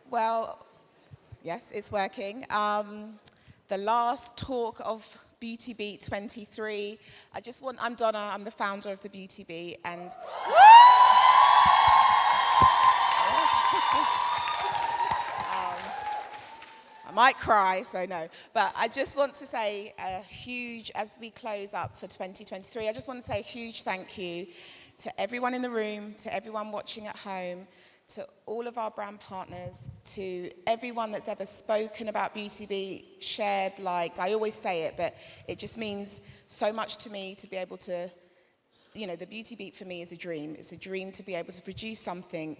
Well, yes, it's working. The last talk of Beauty Beat 23. I'm Donna, I'm the founder of the Beauty Beat, and I might cry, so no. But I just want to say as we close up for 2023, I just want to say a huge thank you to everyone in the room, to everyone watching at home, to all of our brand partners, to everyone that's ever spoken about Beauty Beat, shared, liked. I always say it, but it just means so much to me to be able to, the Beauty Beat for me is a dream. It's a dream to be able to produce something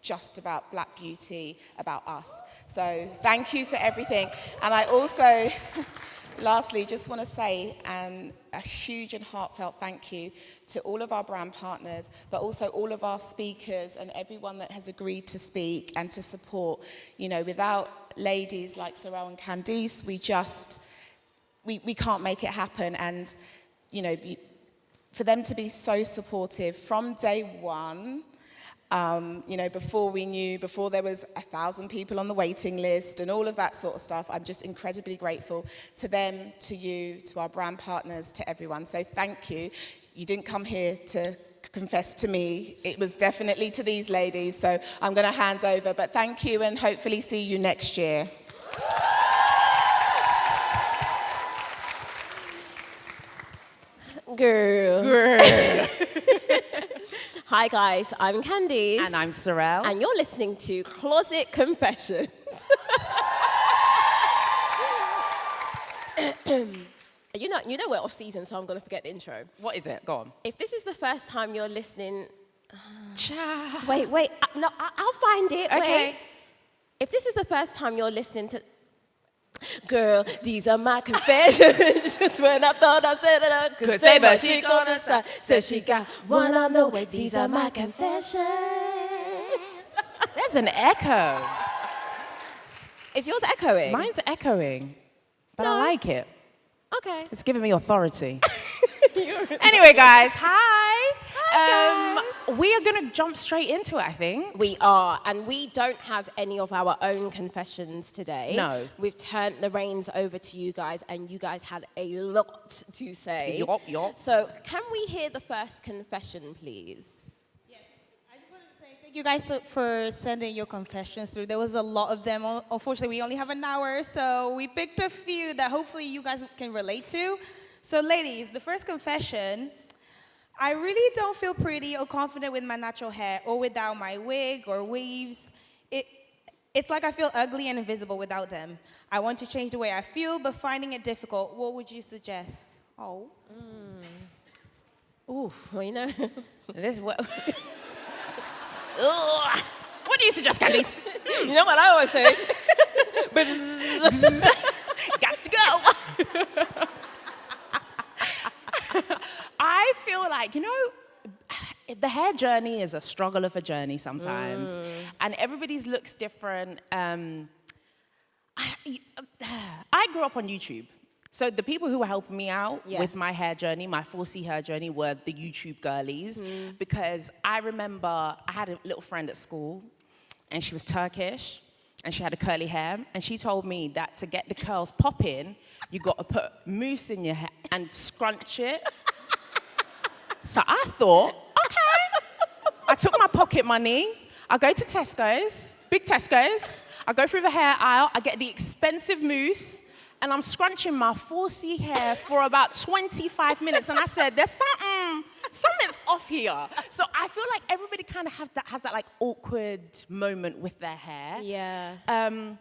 just about black beauty, about us. So thank you for everything. And I also, lastly, just want to say a huge and heartfelt thank you to all of our brand partners, but also all of our speakers and everyone that has agreed to speak and to support. Without ladies like Sarel and Candice, we can't make it happen. And, for them to be so supportive from day one, before there was 1,000 people on the waiting list and all of that sort of stuff, I'm just incredibly grateful to them, to you, to our brand partners, to everyone. So thank you. You didn't come here to confess to me. It was definitely to these ladies. So I'm going to hand over. But thank you, and hopefully see you next year. Girl. Hi guys, I'm Candice. And I'm Sarel. And you're listening to Closet Confessions. You know we're off season, so I'm going to forget the intro. What is it? Go on. If this is the first time you're listening... Cha. Wait. No, I'll find it. Okay. Wait. If this is the first time you're listening to... Girl, these are my confessions. Just when I thought I said it, I could say, but she gonna say. Said she got one on the way. These are my confessions. There's an echo. Is yours echoing? Mine's echoing, but No. I like it. Okay. It's giving me authority. Anyway, guys, hi. Hi, We are going to jump straight into it, I think. We are, and we don't have any of our own confessions today. No. We've turned the reins over to you guys, and you guys had a lot to say. Yup. So, can we hear the first confession, please? Yes. I just wanted to say thank you guys for sending your confessions through. There was a lot of them. Unfortunately, we only have an hour, so we picked a few that hopefully you guys can relate to. So, ladies, the first confession... I really don't feel pretty or confident with my natural hair or without my wig or weaves. It's like I feel ugly and invisible without them. I want to change the way I feel, but finding it difficult. What would you suggest? Oh. Oof, well, This is what... What do you suggest, Candice? You know what I always say? Got to go. I feel like, the hair journey is a struggle of a journey sometimes. And everybody's looks different. I grew up on YouTube. So the people who were helping me out with my hair journey, my 4C hair journey, were the YouTube girlies. Because I remember I had a little friend at school, and she was Turkish, and she had a curly hair. And she told me that to get the curls popping, you got to put mousse in your hair and scrunch it. So I thought, okay. I took my pocket money. I go to Tesco's, big Tesco's. I go through the hair aisle. I get the expensive mousse. And I'm scrunching my 4C hair for about 25 minutes. And I said, there's something's off here. So I feel like everybody kind of has that like awkward moment with their hair. Yeah. I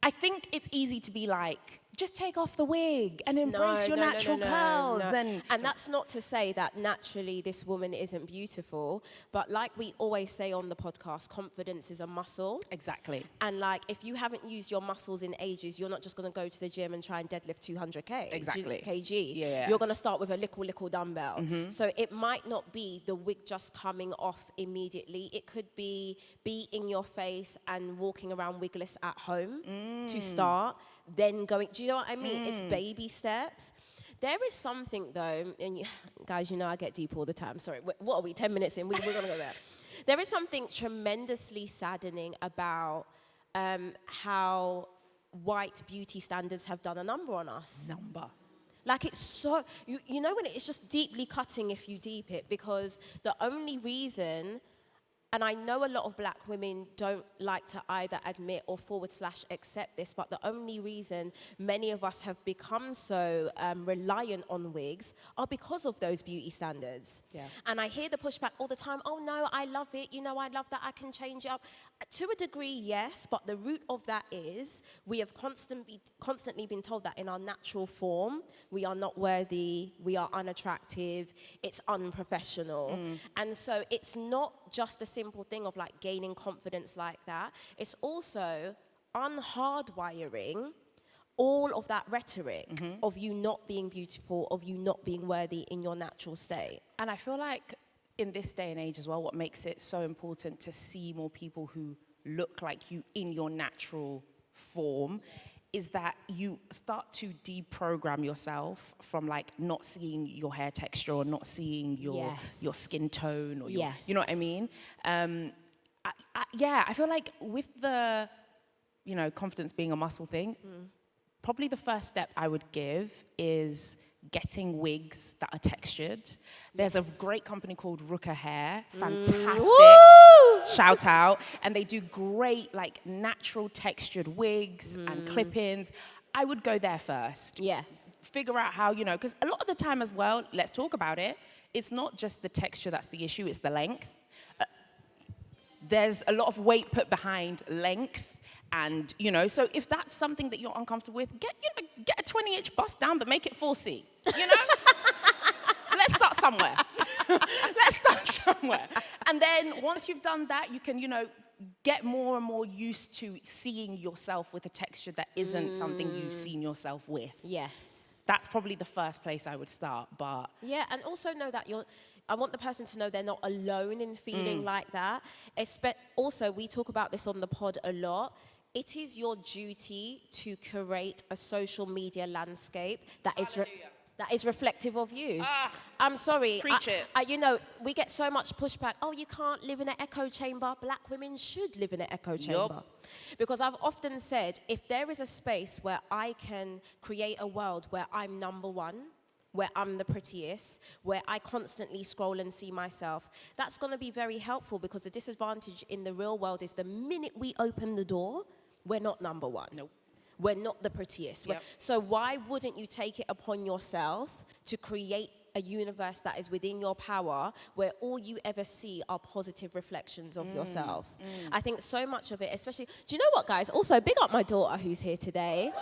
think it's easy to be like, just take off the wig and embrace your natural curls. And that's not to say that naturally this woman isn't beautiful, but like we always say on the podcast, confidence is a muscle. Exactly. And like, if you haven't used your muscles in ages, you're not just going to go to the gym and try and deadlift 200 kg. Yeah. You're going to start with a little dumbbell. So it might not be the wig just coming off immediately. It could be in your face and walking around wigless at home to start. Then going, do you know what I mean? It's baby steps. There is something, though, and guys, you know I get deep all the time. Sorry, what are we, 10 minutes in? We're going to go there. There is something tremendously saddening about how white beauty standards have done a number on us. Like, it's so, you know when it's just deeply cutting if you deep it, because the only reason, and I know a lot of black women don't like to either admit or / accept this, but the only reason many of us have become so reliant on wigs are because of those beauty standards. Yeah. And I hear the pushback all the time, oh no, I love it, you know, I love that I can change it up. To a degree, yes, but the root of that is we have constantly been told that in our natural form, we are not worthy, we are unattractive, it's unprofessional. And so it's not just a simple thing of like gaining confidence like that. It's also unhardwiring all of that rhetoric of you not being beautiful, of you not being worthy in your natural state. And I feel like in this day and age as well, what makes it so important to see more people who look like you in your natural form is that you start to deprogram yourself from like not seeing your hair texture or not seeing your skin tone or your, you know what I mean? I feel like with the, you know, confidence being a muscle thing, probably the first step I would give is getting wigs that are textured. There's a great company called Rooker Hair, fantastic, shout out, and they do great like natural textured wigs and clip-ins. I would go there first. Yeah. Figure out how, you know, because a lot of the time as well, let's talk about it, it's not just the texture that's the issue, it's the length. There's a lot of weight put behind length. And, you know, so if that's something that you're uncomfortable with, get a 20-inch bust down, but make it 4C, you know? Let's start somewhere. And then once you've done that, you can, you know, get more and more used to seeing yourself with a texture that isn't something you've seen yourself with. Yes. That's probably the first place I would start, but... Yeah, and also know that I want the person to know they're not alone in feeling like that. Also, we talk about this on the pod a lot. It is your duty to curate a social media landscape that is reflective of you. I'm sorry. Preach it. You know, we get so much pushback. Oh, you can't live in an echo chamber. Black women should live in an echo chamber. Because I've often said, if there is a space where I can create a world where I'm number one, where I'm the prettiest, where I constantly scroll and see myself, that's going to be very helpful, because the disadvantage in the real world is the minute we open the door, we're not number one. Nope. We're not the prettiest. Yep. So why wouldn't you take it upon yourself to create a universe that is within your power, where all you ever see are positive reflections of yourself? I think so much of it, especially, do you know what, guys? Also, big up my daughter who's here today.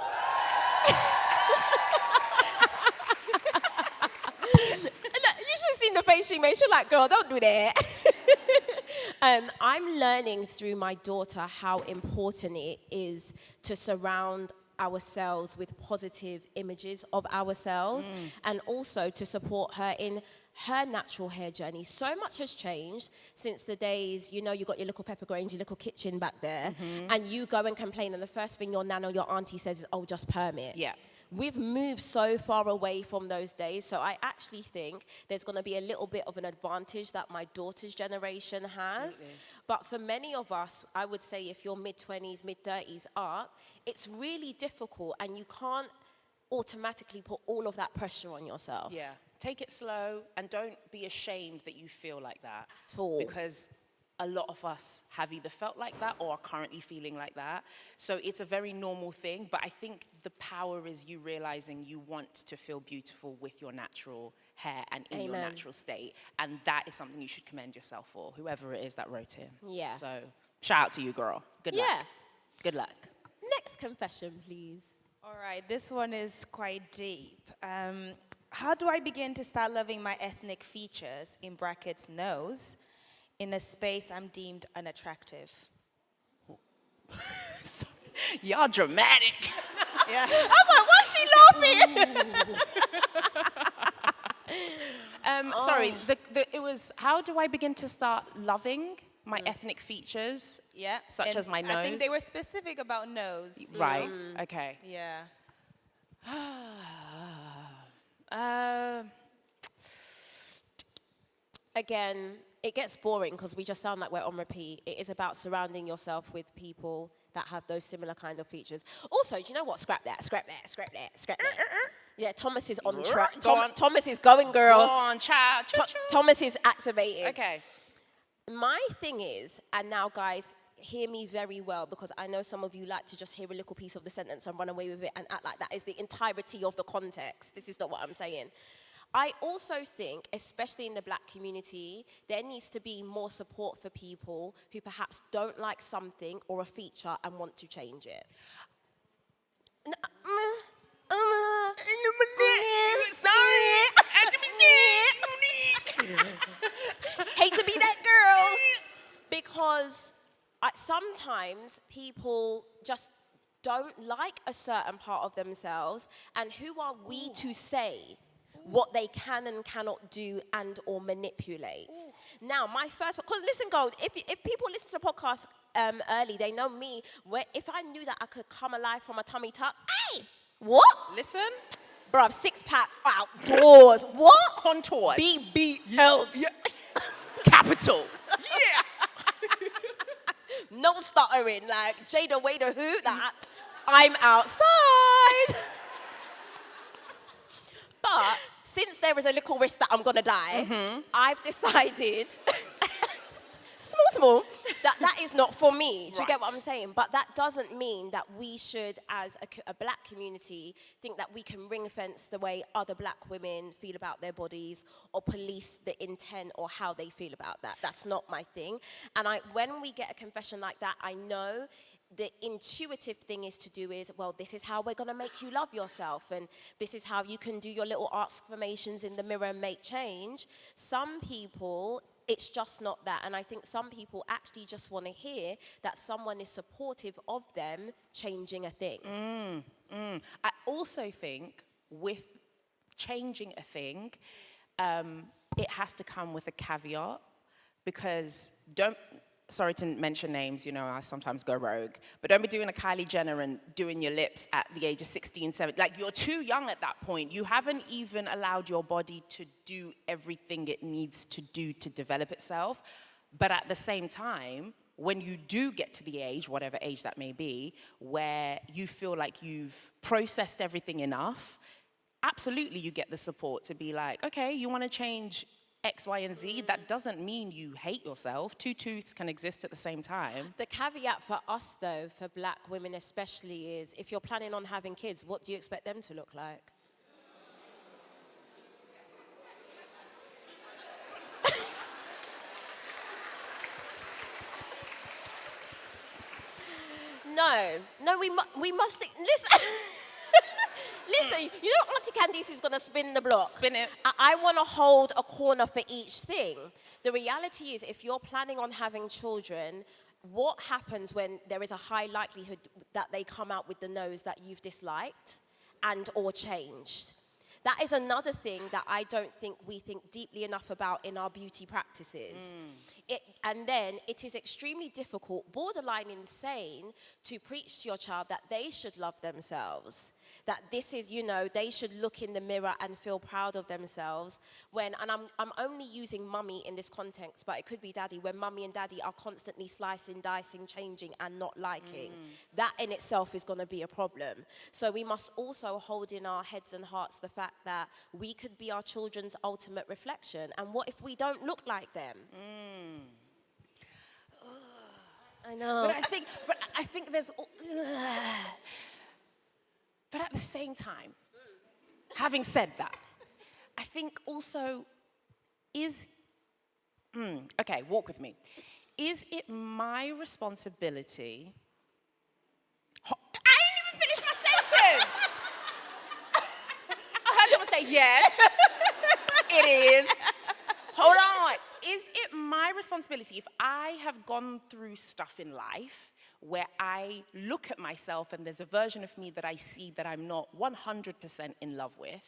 You should have seen the face she made. She's like, girl, don't do that. I'm learning through my daughter how important it is to surround ourselves with positive images of ourselves, and also to support her in her natural hair journey. So much has changed since the days, you know, you got your little Pepper Grange, your little kitchen back there, and you go and complain, and the first thing your nana or your auntie says is, oh, just perm it. Yeah. We've moved so far away from those days, so I actually think there's going to be a little bit of an advantage that my daughter's generation has. Absolutely. But for many of us, I would say if you're mid-20s, mid-30s up, it's really difficult, and you can't automatically put all of that pressure on yourself. Yeah. Take it slow, and don't be ashamed that you feel like that. At all. Because a lot of us have either felt like that or are currently feeling like that. So it's a very normal thing, but I think the power is you realizing you want to feel beautiful with your natural hair and in your natural state. And that is something you should commend yourself for, whoever it is that wrote in. Yeah. So shout out to you, girl. Good luck. Yeah. Good luck. Next confession, please. All right, this one is quite deep. How do I begin to start loving my ethnic features, in brackets nose, in a space I'm deemed unattractive? Y'all dramatic. Yeah. I was like, why is she laughing? Sorry, it was, how do I begin to start loving my ethnic features? Yeah. Such And as my nose? I think they were specific about nose. Right, okay. Yeah. Again, it gets boring because we just sound like we're on repeat. It is about surrounding yourself with people that have those similar kind of features. Also, do you know what? Scrap that, scrap that, scrap that, scrap that. Yeah, Thomas is on track. Thomas is going, girl. Go on, child. Thomas is activated. Okay. My thing is, and now guys, hear me very well, because I know some of you like to just hear a little piece of the sentence and run away with it and act like that is the entirety of the context. This is not what I'm saying. I also think, especially in the black community, there needs to be more support for people who perhaps don't like something or a feature and want to change it. Hate to be that girl. Because sometimes people just don't like a certain part of themselves, and who are we to say what they can and cannot do and or manipulate? Now, my first, because listen, Gold, if people listen to podcasts early, they know me. If I knew that I could come alive from a tummy tuck, hey, what? Listen. Bruv, 6-pack outdoors. What? Contours. BBL. Yeah. Capital. Yeah. No stuttering, like Jada Wader who? Like, I'm outside. But since there is a little risk that I'm gonna die, I've decided, small, that is not for me. Do you get what I'm saying? But that doesn't mean that we should, as a black community, think that we can ring fence the way other black women feel about their bodies or police the intent or how they feel about that. That's not my thing. And when we get a confession like that, I know the intuitive thing is to do is, well, this is how we're going to make you love yourself, and this is how you can do your little affirmations in the mirror and make change. Some people, it's just not that. And I think some people actually just want to hear that someone is supportive of them changing a thing. I also think with changing a thing, it has to come with a caveat, because sorry to mention names, you know, I sometimes go rogue, but don't be doing a Kylie Jenner and doing your lips at the age of 16, 17. Like, you're too young at that point. You haven't even allowed your body to do everything it needs to do to develop itself. But at the same time, when you do get to the age, whatever age that may be, where you feel like you've processed everything enough, absolutely you get the support to be like, okay, you want to change X, Y, and Z. That doesn't mean you hate yourself. Two truths can exist at the same time. The caveat for us, though, for black women especially, is if you're planning on having kids, what do you expect them to look like? No, we must think, listen. Listen, you know Auntie Candice is going to spin the block. Spin it. I want to hold a corner for each thing. The reality is, if you're planning on having children, what happens when there is a high likelihood that they come out with the nose that you've disliked and or changed? That is another thing that I don't think we think deeply enough about in our beauty practices. And then it is extremely difficult, borderline insane, to preach to your child that they should love themselves. That this is, you know, they should look in the mirror and feel proud of themselves. And I'm only using mummy in this context, but it could be daddy, when mummy and daddy are constantly slicing, dicing, changing, and not liking. That in itself is going to be a problem. So we must also hold in our heads and hearts the fact that we could be our children's ultimate reflection. And what if we don't look like them? I know. But I think there's... But at the same time, having said that, I think also okay, walk with me. Is it my responsibility? I didn't even finish my sentence. I heard someone say yes. It is. Hold on. Is it my responsibility, if I have gone through stuff in life where I look at myself and there's a version of me that I see that I'm not 100% in love with,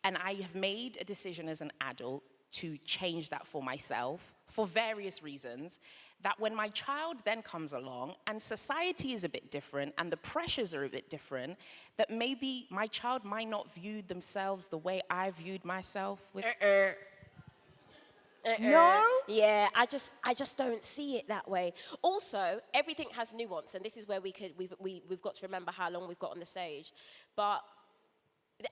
and I have made a decision as an adult to change that for myself for various reasons, that when my child then comes along and society is a bit different and the pressures are a bit different, that maybe my child might not view themselves the way I viewed myself with. No? Yeah, I just don't see it that way. Also, everything has nuance, and this is where we've got to remember how long we've got on the stage. But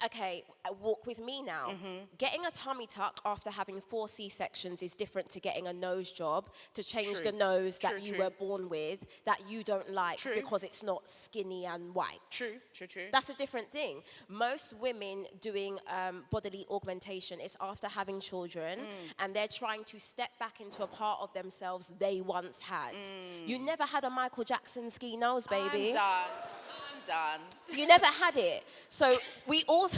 okay, walk with me now. Getting a tummy tuck after having 4 C-sections is different to getting a nose job to change the nose that you were born with, that you don't like because it's not skinny and white. True. That's a different thing. Most women doing bodily augmentation is after having children, and they're trying to step back into a part of themselves they once had. You never had a Michael Jackson ski nose, baby. I'm done. You never had it. So we also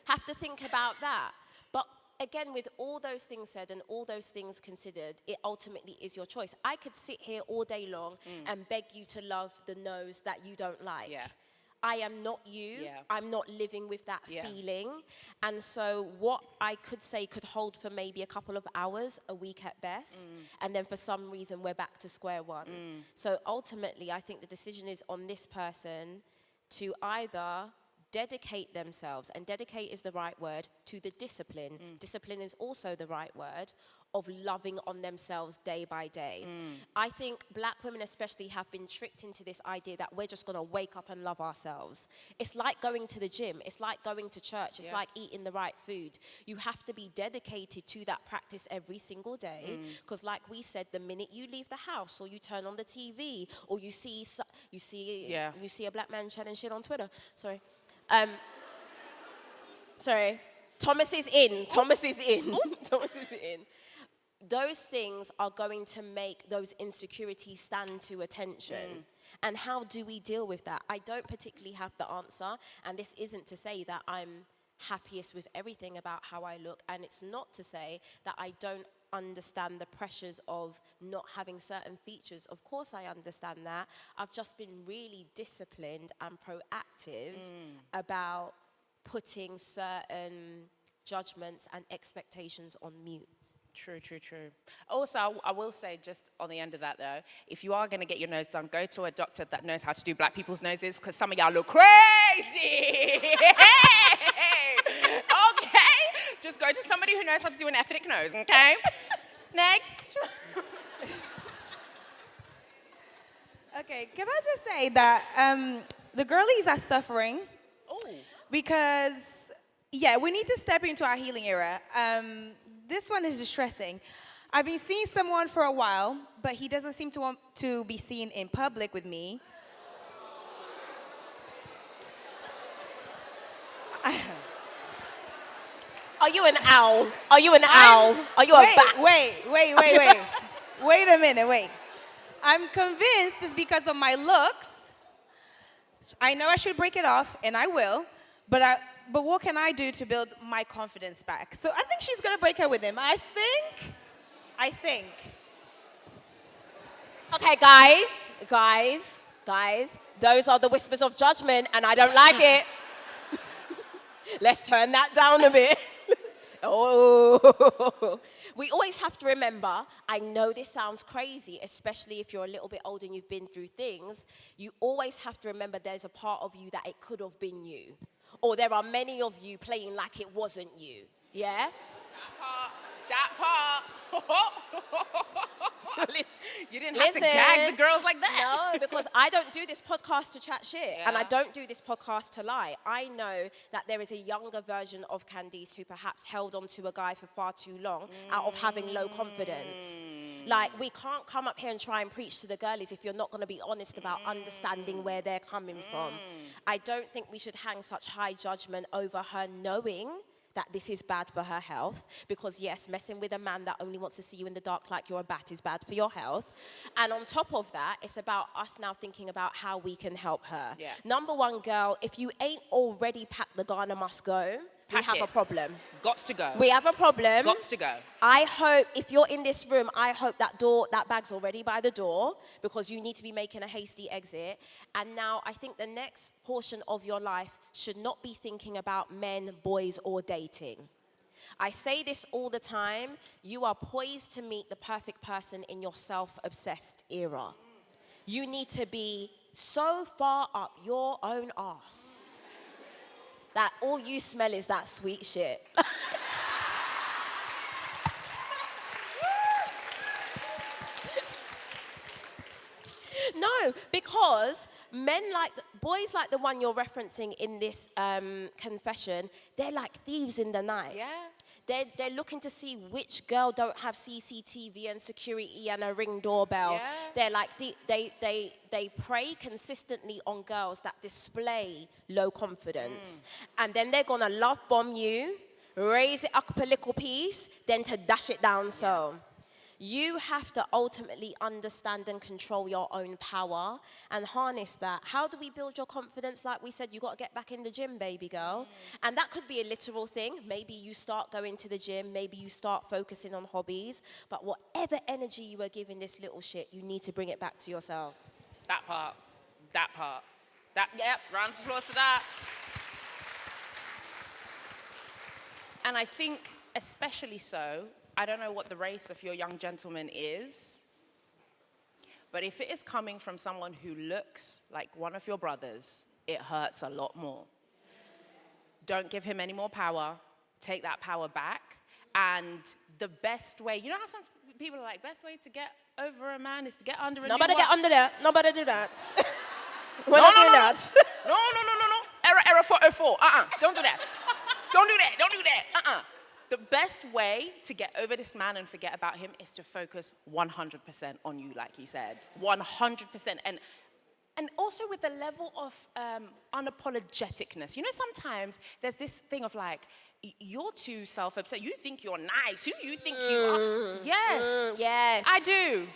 have to think about that. But again, with all those things said and all those things considered, it ultimately is your choice. I could sit here all day long and beg you to love the nose that you don't like. Yeah. I am not you. Yeah. I'm not living with that feeling. And so what I could say could hold for maybe a couple of hours, a week at best. And then for some reason, we're back to square one. So ultimately, I think the decision is on this person to either dedicate themselves, and dedicate is the right word, to the discipline. Discipline is also the right word, of loving on themselves day by day. I think black women especially have been tricked into this idea that we're just gonna wake up and love ourselves. It's like going to the gym, it's like going to church, it's like eating the right food. You have to be dedicated to that practice every single day, because like we said, the minute you leave the house or you turn on the TV or you see a black man chatting shit on Twitter, sorry. Thomas is in. Thomas is in. Those things are going to make those insecurities stand to attention. And how do we deal with that? I don't particularly have the answer. And this isn't to say that I'm happiest with everything about how I look. And it's not to say that I don't understand the pressures of not having certain features. Of course I understand that. I've just been really disciplined and proactive about putting certain judgments and expectations on mute. True. Also, I will say, just on the end of that though, if you are going to get your nose done, go to a doctor that knows how to do black people's noses, because some of y'all look crazy. Okay? Just go to somebody who knows how to do an ethnic nose, okay? Next. Okay, can I just say that the girlies are suffering because, we need to step into our healing era. This one is distressing. I've been seeing someone for a while, but he doesn't seem to want to be seen in public with me. Are you an owl? Are you an owl? Are you a bat? Wait a minute. I'm convinced it's because of my looks. I know I should break it off, and I will, but what can I do to build my confidence back? So I think she's gonna break up with him. I think. Okay, guys, those are the whispers of judgment, and I don't like it. Let's turn that down a bit. We always have to remember, I know this sounds crazy, especially if you're a little bit older and you've been through things, you always have to remember there's a part of you that it could have been you. Or there are many of you playing like it wasn't you. Yeah? That part. Listen, you didn't have to gag the girls like that. No, because I don't do this podcast to chat shit. And I don't do this podcast to lie. I know that there is a younger version of Candice who perhaps held on to a guy for far too long out of having low confidence. Like, we can't come up here and try and preach to the girlies if you're not going to be honest about understanding where they're coming from. I don't think we should hang such high judgment over her knowing that this is bad for her health, because yes, messing with a man that only wants to see you in the dark like you're a bat is bad for your health. And on top of that, it's about us now thinking about how we can help her. Yeah. Number one, girl, if you ain't already packed the Ghana must go, we Pack have it. a problem. Gots to go. We have a problem. Gots to go. I hope, if you're in this room, I hope that bag's already by the door because you need to be making a hasty exit. And now I think the next portion of your life should not be thinking about men, boys, or dating. I say this all the time. You are poised to meet the perfect person in your self-obsessed era. You need to be so far up your own arse that all you smell is that sweet shit. No, because boys like the one you're referencing in this confession, they're like thieves in the night. Yeah. They're looking to see which girl don't have CCTV and security and a ring doorbell. Yeah. They're like, they prey consistently on girls that display low confidence. And then they're gonna love bomb you, raise it up a little piece, then to dash it down so. You have to ultimately understand and control your own power and harness that. How do we build your confidence? Like we said, you got to get back in the gym, baby girl. And that could be a literal thing. Maybe you start going to the gym. Maybe you start focusing on hobbies. But whatever energy you are giving this little shit, you need to bring it back to yourself. That part. Yep, round of applause for that. And I think especially so, I don't know what the race of your young gentleman is, but if it is coming from someone who looks like one of your brothers, it hurts a lot more. Don't give him any more power. Take that power back. And the best way, you know how some people are like, best way to get over a man is to get under a Nobody new get one? under there. Nobody do that. We're not doing that. No. Error 404. Don't do that. Don't do that. The best way to get over this man and forget about him is to focus 100% on you, like he said. 100%. And also with the level of unapologeticness. You know, sometimes there's this thing of like, you're too self-obsessed. You think you're nice. Who you think you are? Yes. Yes. I do.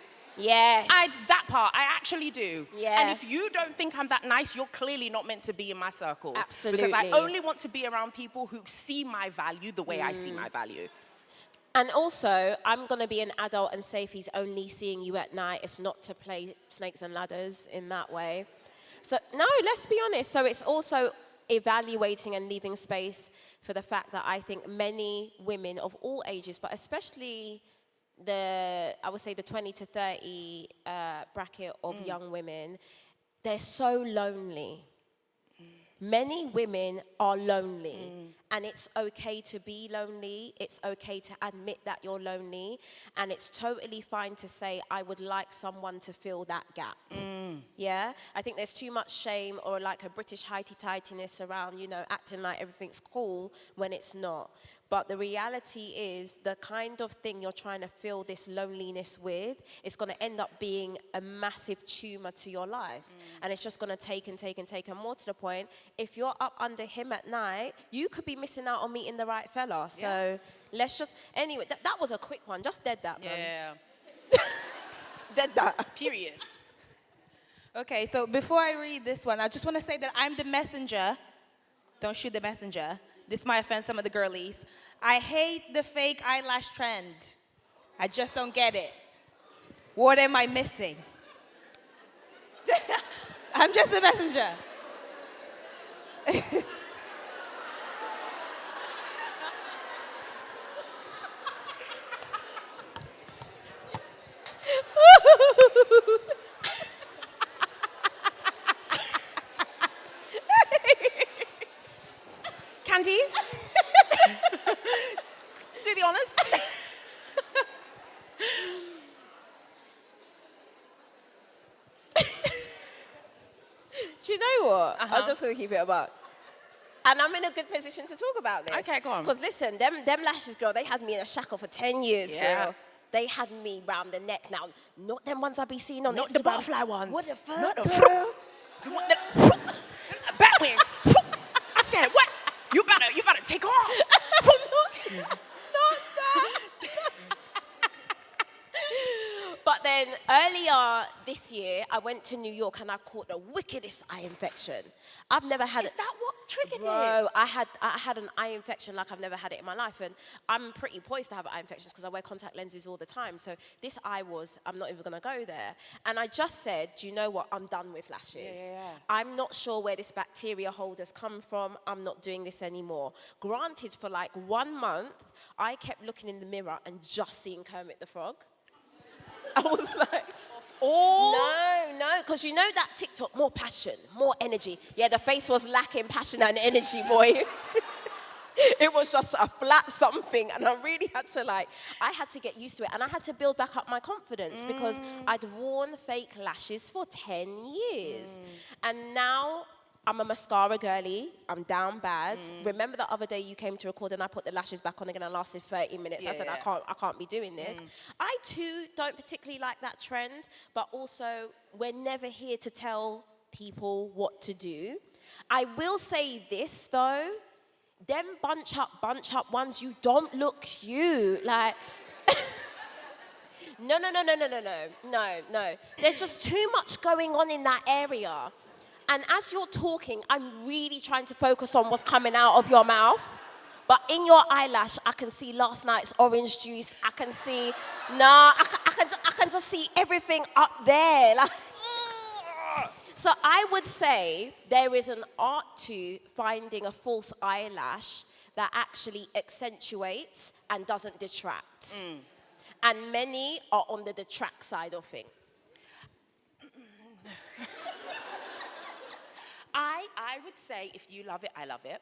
Yes. That part, I actually do. Yeah. And if you don't think I'm that nice, you're clearly not meant to be in my circle. Absolutely. Because I only want to be around people who see my value the way I see my value. And also, I'm going to be an adult and say if he's only seeing you at night, it's not to play snakes and ladders in that way. So, no, let's be honest. So it's also evaluating and leaving space for the fact that I think many women of all ages, but especially I would say the 20 to 30 bracket of young women, they're so lonely. Many women are lonely, and it's okay to be lonely. It's okay to admit that you're lonely, and it's totally fine to say, I would like someone to fill that gap. Yeah? I think there's too much shame or like a British highty-tightiness around, acting like everything's cool when it's not. But the reality is the kind of thing you're trying to fill this loneliness with is going to end up being a massive tumor to your life. And it's just going to take and more to the point. If you're up under him at night, you could be missing out on meeting the right fella. So let's just, anyway, that was a quick one. Just dead that, man. Yeah. Dead that. Period. Okay, so before I read this one, I just want to say that I'm the messenger. Don't shoot the messenger. This might offend some of the girlies. I hate the fake eyelash trend. I just don't get it. What am I missing? I'm just a messenger. Candice? Do the honors. Do you know what? I'm just going to keep it about. And I'm in a good position to talk about this. Okay, go on. Because listen, them lashes, girl, they had me in a shackle for 10 years, girl. They had me round the neck. Now, not them ones I be seeing on Not Instagram. the butterfly ones. What the fuck, Not the girl? The one that bat wings. I said, what? You better take off. Not that. But then Earlier this year, I went to New York and I caught the wickedest eye infection. I've never had Is that what triggered it? Bro, I had an eye infection like I've never had it in my life, and I'm pretty poised to have eye infections because I wear contact lenses all the time. So this eye I'm not even gonna go there. And I just said, do you know what? I'm done with lashes. Yeah. I'm not sure where this bacteria hold has come from. I'm not doing this anymore. Granted, for like 1 month, I kept looking in the mirror and just seeing Kermit the Frog. I was like, no, because you know that TikTok, more passion, more energy. Yeah, the face was lacking passion and energy, boy. It was just a flat something, and I really had to I had to get used to it, and I had to build back up my confidence because I'd worn fake lashes for 10 years. And now I'm a mascara girly. I'm down bad. Remember the other day you came to record and I put the lashes back on again and lasted 30 minutes. I said, I can't be doing this. I too don't particularly like that trend, but also we're never here to tell people what to do. I will say this though, them bunch up ones, you don't look cute. Like, no. There's just too much going on in that area. And as you're talking, I'm really trying to focus on what's coming out of your mouth. But in your eyelash, I can see last night's orange juice. I can see, I can just see everything up there. Like, so I would say there is an art to finding a false eyelash that actually accentuates and doesn't detract. And many are on the detract side of things. I would say if you love it, I love it.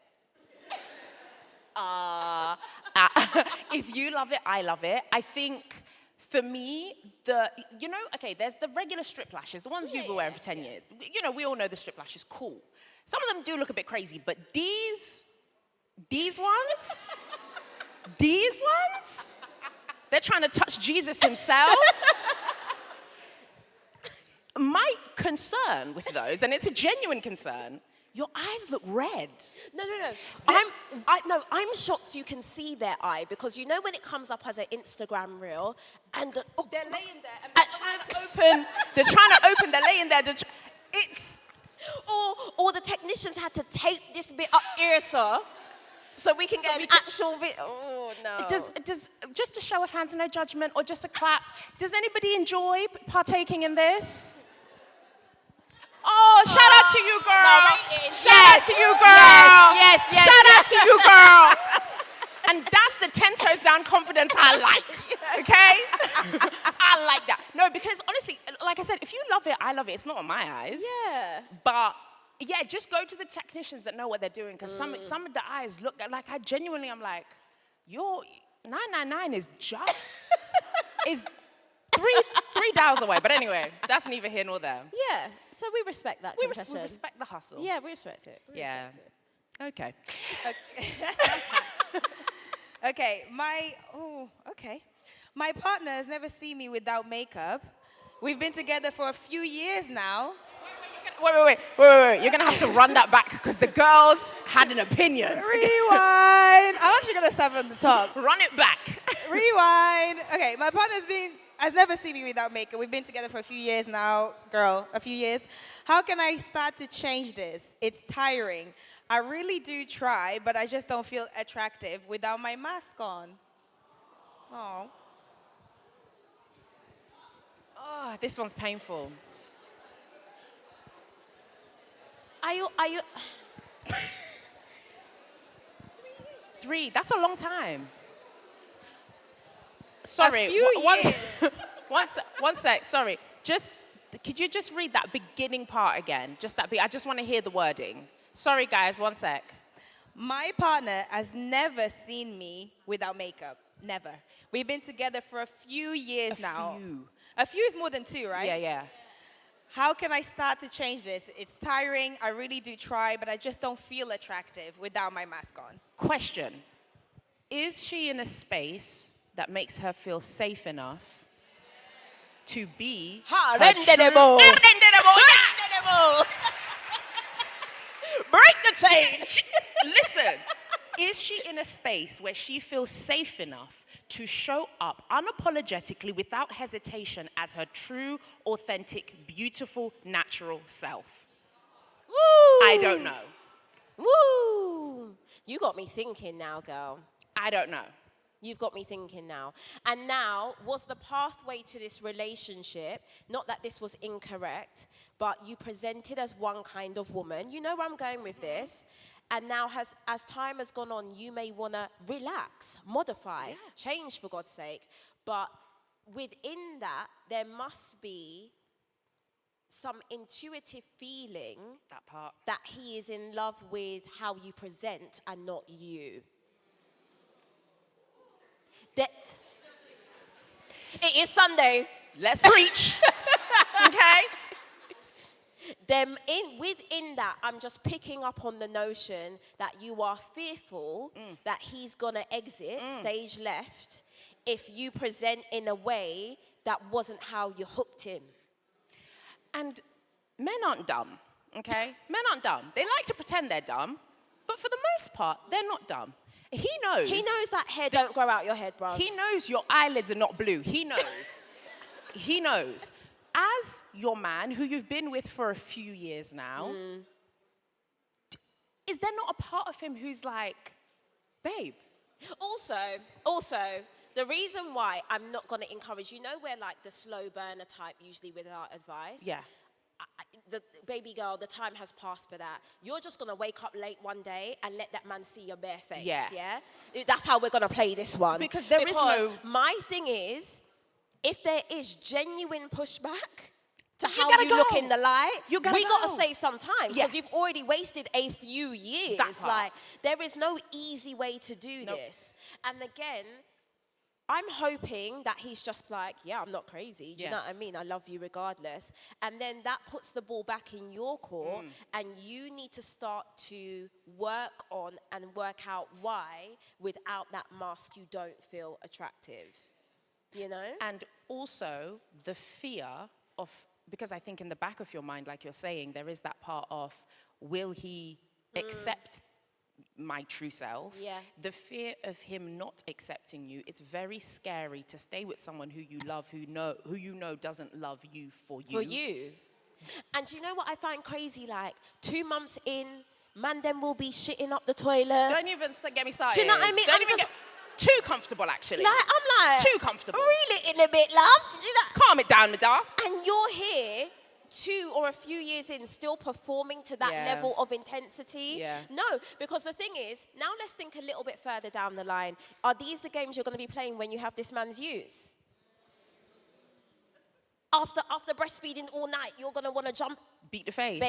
If you love it, I love it. I think for me, there's the regular strip lashes, the ones you've been wearing for 10 years. You know, we all know the strip lashes, cool. Some of them do look a bit crazy, but these ones, they're trying to touch Jesus himself. My concern with those, and it's a genuine concern, your eyes look red. No. I'm shocked you can see their eye because you know when it comes up as an Instagram reel and They're laying there and they're trying to open, they're laying there. Or the technicians had to tape this bit up here, sir, so we can get an actual video. Oh, no. Just a show of hands, no judgment, or just a clap. Does anybody enjoy partaking in this? Oh, shout out to you, girl. Shout out to you, girl. Yes. Shout out to you, girl. And that's the 10 toes down confidence I like, okay? I like that. No, because honestly, like I said, if you love it, I love it. It's not on my eyes. Yeah. But yeah, just go to the technicians that know what they're doing because some of the eyes look like I'm like, your 999 is just, is three dials away. But anyway, that's neither here nor there. Yeah, so we respect that We confession. respect the hustle. Yeah, we respect it. Okay. Okay, my partner has never seen me without makeup. We've been together for a few years now. Wait. You're going to have to run that back because the girls had an opinion. Rewind. I'm actually going to start from the top. Run it back. Rewind. Okay, my partner has never seen me without makeup. We've been together for a few years now. Girl, a few years. How can I start to change this? It's tiring. I really do try, but I just don't feel attractive without my mask on. Oh. Oh, this one's painful. Are you? 3, that's a long time. Sorry. A few years. One sec, sorry. Could you just read that beginning part again? I just want to hear the wording. Sorry, guys, one sec. My partner has never seen me without makeup. Never. We've been together for a few years now. A few is more than 2, right? Yeah. How can I start to change this? It's tiring. I really do try, but I just don't feel attractive without my mask on. Question. Is she in a space that makes her feel safe enough to be Break the chain. Listen, is she in a space where she feels safe enough to show up unapologetically without hesitation as her true, authentic, beautiful, natural self? Woo! I don't know. Woo! You got me thinking now, girl. I don't know. You've got me thinking now. And now, was the pathway to this relationship, not that this was incorrect, but you presented as one kind of woman. You know where I'm going with this. And now, as time has gone on, you may want to relax, modify, change for God's sake. But within that, there must be some intuitive feeling that he is in love with how you present and not you. It is Sunday. Let's preach. Okay? Within that, I'm just picking up on the notion that you are fearful that he's gonna exit stage left if you present in a way that wasn't how you hooked him. And men aren't dumb, okay? Men aren't dumb. They like to pretend they're dumb, but for the most part, they're not dumb. He knows. He knows that hair don't grow out your head, bro. He knows your eyelids are not blue. He knows. He knows. As your man, who you've been with for a few years now, is there not a part of him who's like, babe? Also, the reason why I'm not going to encourage, you know, we're like the slow burner type usually with our advice. Yeah. The baby girl, the time has passed for that. You're just going to wake up late one day and let that man see your bare face. Yeah. That's how we're going to play this one. Because there is no... my thing is, if there is genuine pushback to how you go. look in the light, we got to go. save some time because you've already wasted a few years. Like, there is no easy way to do this. And again, I'm hoping that he's just like, yeah, I'm not crazy. Do you know what I mean? I love you regardless. And then that puts the ball back in your court, and you need to start to work on and work out why, without that mask, you don't feel attractive. You know? And also the fear of, because I think in the back of your mind, like you're saying, there is that part of, will he accept my true self? Yeah. The fear of him not accepting you, it's very scary to stay with someone who you love, who you know doesn't love you for you. For you. And do you know what I find crazy? Like, 2 months in, man then will be shitting up the toilet. Don't even get me started. Do you know what I mean? Don't even get too comfortable, actually. Like, I'm like... Too comfortable. Reel it in a bit, love. Do you know? Calm it down, Madar. And you're here 2 or a few years in still performing to that level of intensity. Yeah. No, because the thing is, now let's think a little bit further down the line. Are these the games you're going to be playing when you have this man's use? After breastfeeding all night, you're going to want to jump. Beat the face.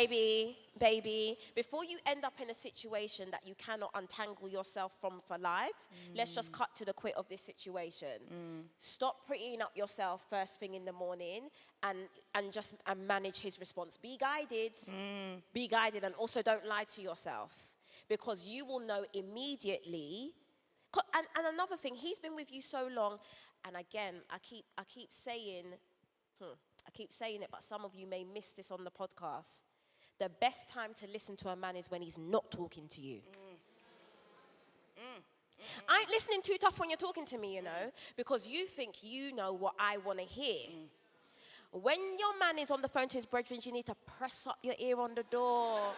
Baby, before you end up in a situation that you cannot untangle yourself from for life, let's just cut to the quick of this situation. Stop prettying up yourself first thing in the morning and manage his response. Be guided. Be guided, and also don't lie to yourself, because you will know immediately. And another thing, he's been with you so long, and again, I keep saying it, but some of you may miss this on the podcast. The best time to listen to a man is when he's not talking to you. I ain't listening too tough when you're talking to me, you know, because you think you know what I want to hear. When your man is on the phone to his brethren, you need to press up your ear on the door.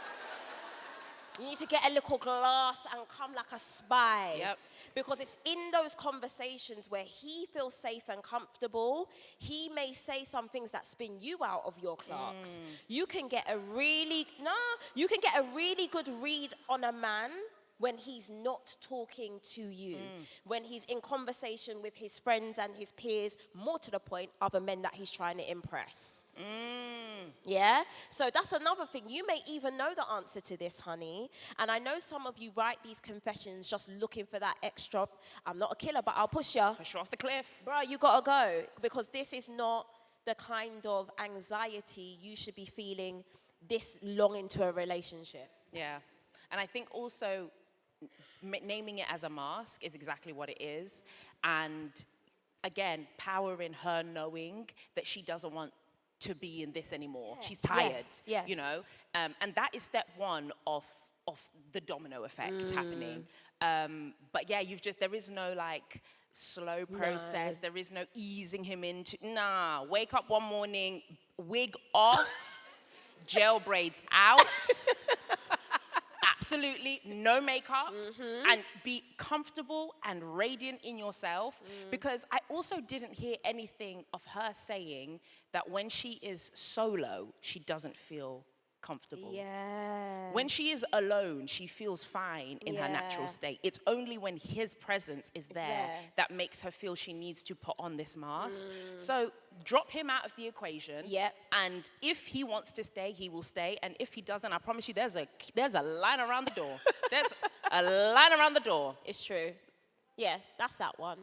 You need to get a little glass and come like a spy. Yep. Because it's in those conversations where he feels safe and comfortable, he may say some things that spin you out of your clocks. You can get a really good read on a man when he's not talking to you, when he's in conversation with his friends and his peers, more to the point, other men that he's trying to impress. Yeah? So that's another thing. You may even know the answer to this, honey. And I know some of you write these confessions just looking for that extra, I'm not a killer, but I'll push you. Push you off the cliff. Bro, you gotta go. Because this is not the kind of anxiety you should be feeling this long into a relationship. Yeah. And I think also naming it as a mask is exactly what it is. And again, power in her knowing that she doesn't want to be in this anymore. Yes. She's tired, you know. And that is step one of the domino effect happening. But yeah, there is no like slow process. There is no easing him into, nah, wake up one morning, wig off, gel braids out, absolutely no makeup, and be comfortable and radiant in yourself. Because I also didn't hear anything of her saying that when she is solo, she doesn't feel comfortable. Yeah. When she is alone, she feels fine in her natural state. It's only when his presence is there that makes her feel she needs to put on this mask. So drop him out of the equation. Yep. And if he wants to stay, he will stay. And if he doesn't, I promise you, there's a line around the door. There's a line around the door. It's true. Yeah, that's that one.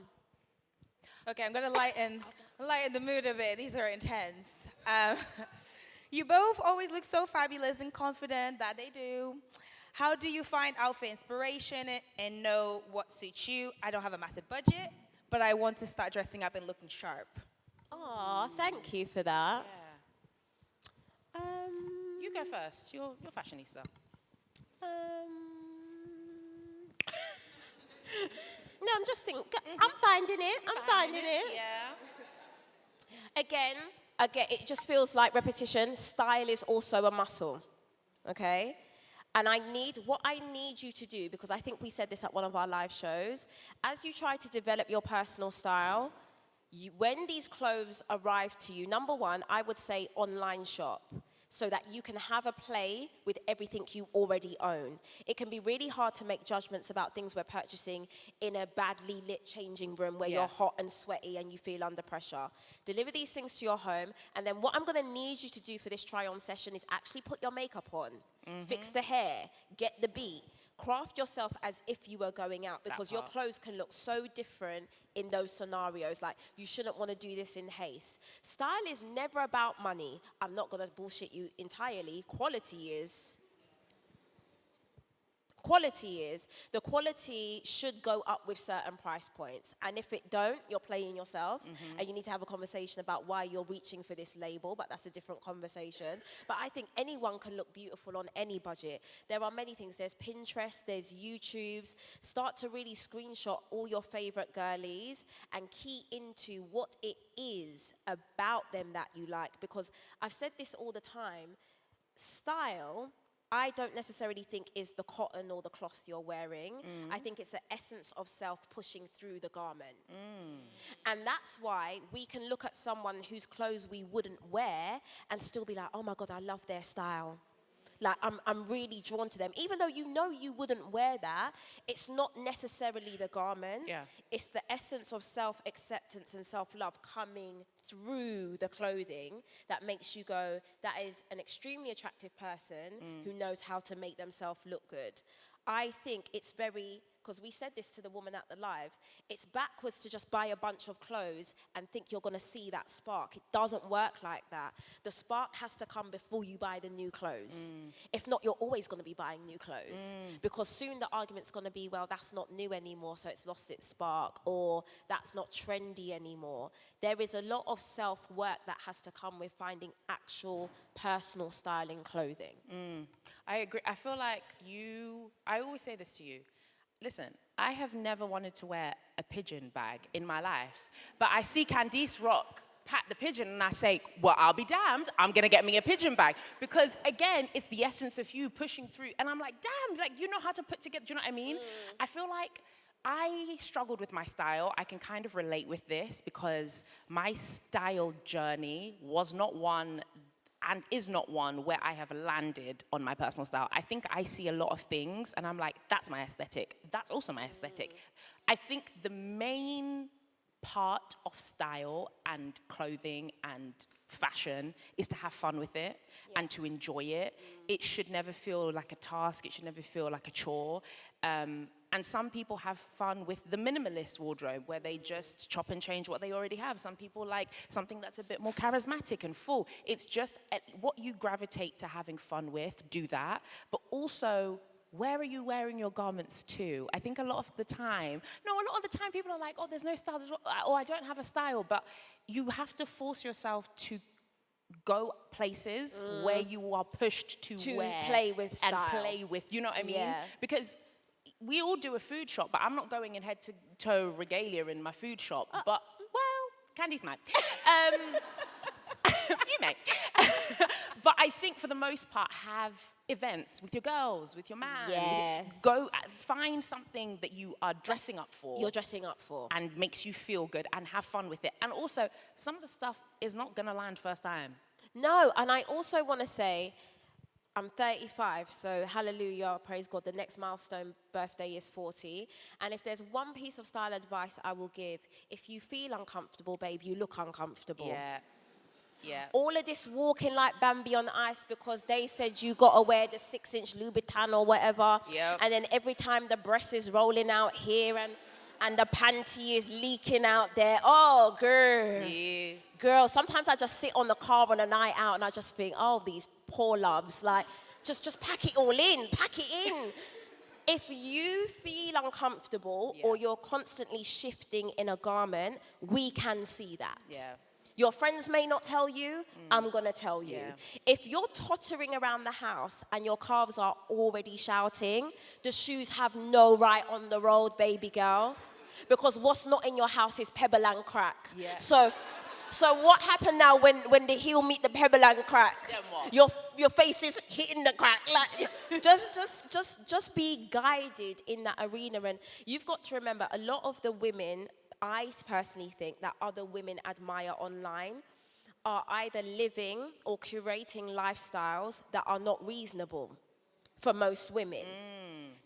Okay, I'm gonna lighten the mood a bit. These are intense. You both always look so fabulous and confident that they do. How do you find outfit inspiration and know what suits you? I don't have a massive budget, but I want to start dressing up and looking sharp. Oh, thank you for that. Yeah. You go first. You're fashionista. No, I'm just thinking. I'm finding it. I'm finding it. Yeah. Again, it just feels like repetition. Style is also a muscle, okay? And what I need you to do, because I think we said this at one of our live shows, as you try to develop your personal style, when these clothes arrive to you, number one, I would say online shop, so that you can have a play with everything you already own. It can be really hard to make judgments about things we're purchasing in a badly lit changing room where you're hot and sweaty and you feel under pressure. Deliver these things to your home, and then what I'm gonna need you to do for this try-on session is actually put your makeup on, fix the hair, get the beat, craft yourself as if you were going out, because your clothes can look so different in those scenarios. Like, you shouldn't want to do this in haste. Style is never about money. I'm not going to bullshit you entirely. Quality is. The quality should go up with certain price points. And if it don't, you're playing yourself. And you need to have a conversation about why you're reaching for this label, but that's a different conversation. But I think anyone can look beautiful on any budget. There are many things. There's Pinterest, there's YouTubes. Start to really screenshot all your favorite girlies and key into what it is about them that you like. Because I've said this all the time, style, I don't necessarily think is the cotton or the cloth you're wearing. I think it's the essence of self pushing through the garment. And that's why we can look at someone whose clothes we wouldn't wear and still be like, oh my God, I love their style. Like, I'm really drawn to them. Even though you know you wouldn't wear that, it's not necessarily the garment. Yeah. It's the essence of self-acceptance and self-love coming through the clothing that makes you go, that is an extremely attractive person who knows how to make themselves look good. I think it's very, because we said this to the woman at the live, it's backwards to just buy a bunch of clothes and think you're going to see that spark. It doesn't work like that. The spark has to come before you buy the new clothes. If not, you're always going to be buying new clothes, because soon the argument's going to be, well, that's not new anymore, so it's lost its spark, or that's not trendy anymore. There is a lot of self-work that has to come with finding actual personal style in clothing. I agree. I feel like I always say this to you. Listen, I have never wanted to wear a pigeon bag in my life, but I see Candice rock Pat the Pigeon and I say, well, I'll be damned, I'm gonna get me a pigeon bag. Because again, it's the essence of you pushing through. And I'm like, damn, like, you know how to put together, do you know what I mean? I feel like I struggled with my style. I can kind of relate with this because my style journey was not one and is not one where I have landed on my personal style. I think I see a lot of things and I'm like, that's my aesthetic. That's also my aesthetic. I think the main part of style and clothing and fashion is to have fun with it and to enjoy it. It should never feel like a task. It should never feel like a chore. And some people have fun with the minimalist wardrobe where they just chop and change what they already have. Some people like something that's a bit more charismatic and full. It's just what you gravitate to having fun with, do that. But also, where are you wearing your garments to? I think a lot of the time people are like, oh, there's no style, or I don't have a style. But you have to force yourself to go places where you are pushed to wear play with style. And play with, you know what I mean? Yeah. Because we all do a food shop, but I'm not going in head to toe regalia in my food shop. But, well, Candice might. You may. But I think for the most part, have events with your girls, with your man. Yes. Go find something that you are dressing up for. You're dressing up for. And makes you feel good and have fun with it. And also, some of the stuff is not going to land first time. No, and I also want to say, I'm 35, so hallelujah, praise God. The next milestone birthday is 40. And if there's one piece of style advice I will give, if you feel uncomfortable, babe, you look uncomfortable. Yeah. Yeah. All of this walking like Bambi on ice because they said you got to wear the 6-inch Louboutin or whatever. Yep. And then every time the breast is rolling out here and the panty is leaking out there. Oh, girl. Yeah. Girl, sometimes I just sit on the car on a night out and I just think, oh, these poor loves. Like, just pack it all in. Pack it in. If you feel uncomfortable or you're constantly shifting in a garment, we can see that. Yeah. Your friends may not tell you, I'm gonna tell you. Yeah. If you're tottering around the house and your calves are already shouting, the shoes have no right on the road, baby girl. Because what's not in your house is pebble and crack. Yeah. So what happened now when the heel meet the pebble and crack? Then what? Your face is hitting the crack. Like, just be guided in that arena. And you've got to remember, a lot of the women, I personally think, that other women admire online are either living or curating lifestyles that are not reasonable for most women.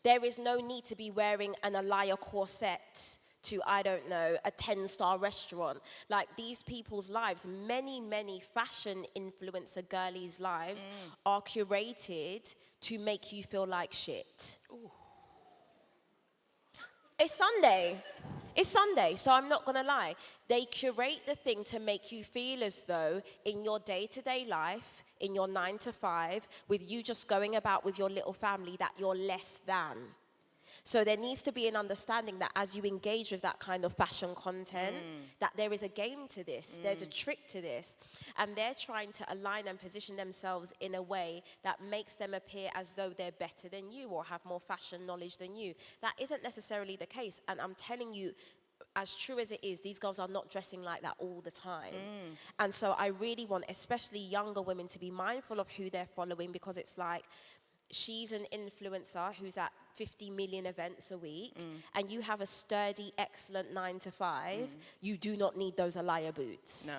There is no need to be wearing an Alaya corset to, I don't know, a 10-star restaurant. Like, these people's lives, many fashion influencer girlies' lives are curated to make you feel like shit. Ooh. It's Sunday, so I'm not gonna lie. They curate the thing to make you feel as though in your day-to-day life, in your 9 to 5, with you just going about with your little family, that you're less than. So there needs to be an understanding that as you engage with that kind of fashion content, that there is a game to this, there's a trick to this. And they're trying to align and position themselves in a way that makes them appear as though they're better than you or have more fashion knowledge than you. That isn't necessarily the case. And I'm telling you, as true as it is, these girls are not dressing like that all the time. And so I really want, especially younger women, to be mindful of who they're following, because it's like, she's an influencer who's at 50 million events a week, and you have a sturdy, excellent 9 to 5, you do not need those Alaya boots. No.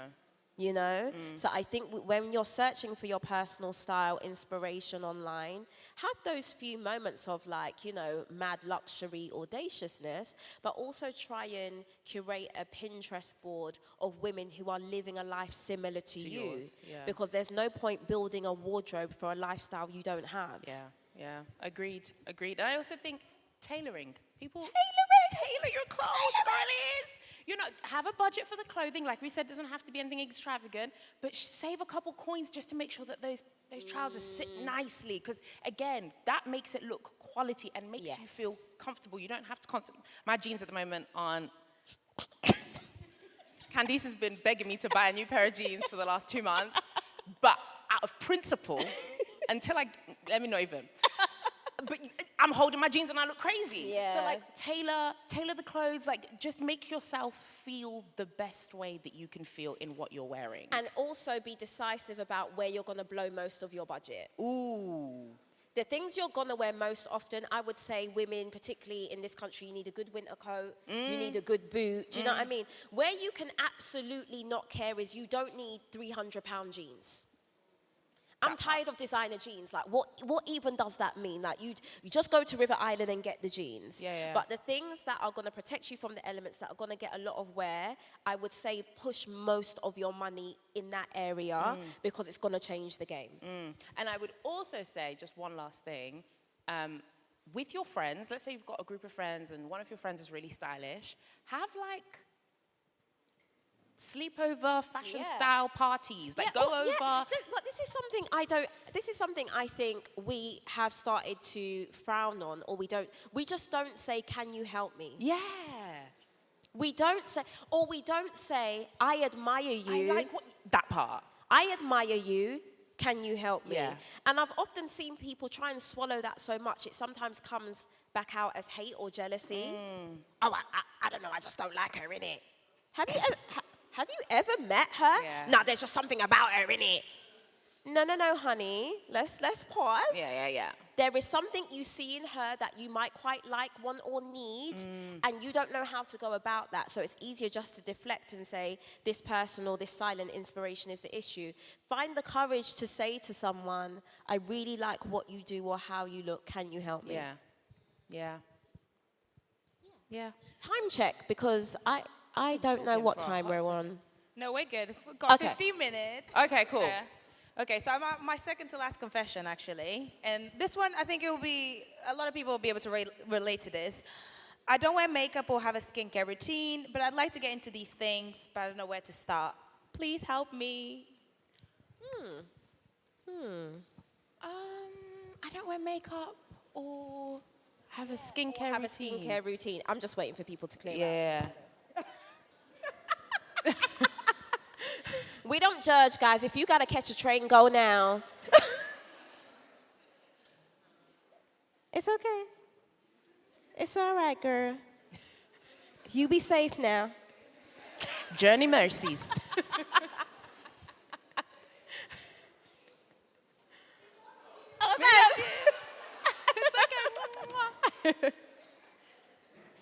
You know? So I think when you're searching for your personal style, inspiration online, have those few moments of, like, you know, mad luxury, audaciousness, but also try and curate a Pinterest board of women who are living a life similar to you. Yours, yeah. Because there's no point building a wardrobe for a lifestyle you don't have. Yeah. Agreed. And I also think tailoring. People tailor your clothes, girlies. You know, have a budget for the clothing. Like we said, doesn't have to be anything extravagant, but save a couple coins just to make sure that those trousers sit nicely. Because again, that makes it look quality and makes you feel comfortable. You don't have to constantly. My jeans at the moment aren't. Candice has been begging me to buy a new pair of jeans for the last 2 months, but out of principle, let me not even. But I'm holding my jeans and I look crazy. Yeah. So like tailor the clothes, like just make yourself feel the best way that you can feel in what you're wearing. And also be decisive about where you're gonna blow most of your budget. Ooh. The things you're gonna wear most often, I would say women, particularly in this country, you need a good winter coat, you need a good boot, do you know what I mean? Where you can absolutely not care is you don't need £300 jeans. I'm tired of designer jeans. Like, what even does that mean? Like, you just go to River Island and get the jeans. Yeah. But the things that are going to protect you from the elements, that are going to get a lot of wear, I would say push most of your money in that area because it's going to change the game. And I would also say, just one last thing, with your friends, let's say you've got a group of friends and one of your friends is really stylish, have like sleepover fashion style parties. Like go over. But this is something I think we have started to frown on, or we just don't say, can you help me? Yeah. We don't say, I admire you. I like that part. I admire you. Can you help me? Yeah. And I've often seen people try and swallow that so much, it sometimes comes back out as hate or jealousy. Oh, I don't know, I just don't like her, innit? Have you ever met her? Yeah. No, there's just something about her, innit? No, honey. Let's pause. Yeah. There is something you see in her that you might quite like, want, or need, and you don't know how to go about that. So it's easier just to deflect and say, this person or this silent inspiration is the issue. Find the courage to say to someone, I really like what you do or how you look. Can you help me? Yeah. Time check, because I don't know talking what for a time hot we're second. on. No, we're good. We've got Okay. 15 minutes. Okay, cool. Okay, so I'm at my second to last confession, actually. And this one, I think it will be, a lot of people will be able to relate to this. I don't wear makeup or have a skincare routine, but I'd like to get into these things, but I don't know where to start. Please help me. I don't wear makeup or have a skincare Have routine. a skincare routine. I'm just waiting for people to clear that. Yeah. We don't judge, guys. If you gotta catch a train, go now. It's okay. It's all right, girl. You be safe now. Journey mercies.